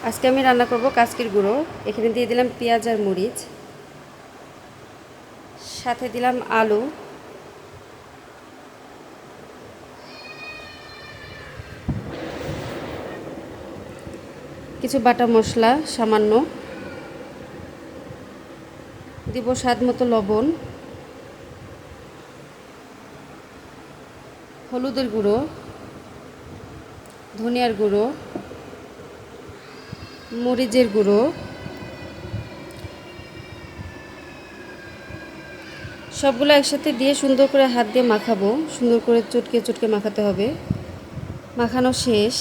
আজকে আমি রান্না করব কাচকির গুঁড়ো। এখানে দিয়ে দিলাম পেঁয়াজ আর মরিচ, সাথে দিলাম আলু, কিছু বাটা মশলা সামান্য, দিব স্বাদ মতো লবণ, হলুদের গুঁড়ো, ধনিয়ার গুঁড়ো, মরিচের গুঁড়ো, সবগুলো একসাথে দিয়ে সুন্দর করে হাত দিয়ে মাখাবো। সুন্দর করে চটকে চটকে মাখাতে হবে। মাখানো শেষ।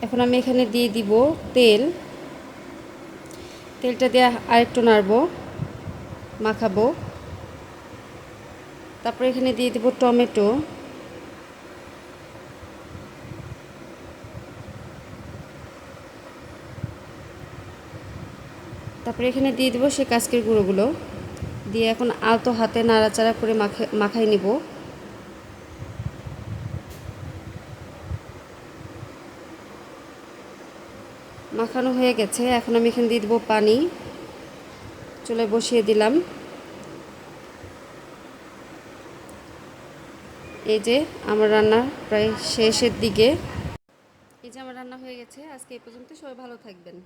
এখন আমি এখানে দিয়ে দিব তেল। তেলটা দিয়ে আরেকটু নাড়বো, মাখাবো। তারপর এখানে দিয়ে দিব টমেটো, তারপরে এখানে দিয়ে দিব সেই কাচকির গুঁড়োগুলো দিয়ে এখন আলতো হাতে নাড়াচাড়া করে মাখাই নিব। মাখানো হয়ে গেছে। এখন আমি এখানে দিয়ে দিব পানি। চুলায় বসিয়ে দিলাম। এই যে আমার রান্না প্রায় শেষের দিকে। এই যে আমার রান্না হয়ে গেছে। আজকে এই পর্যন্ত। সবাই ভালো থাকবেন।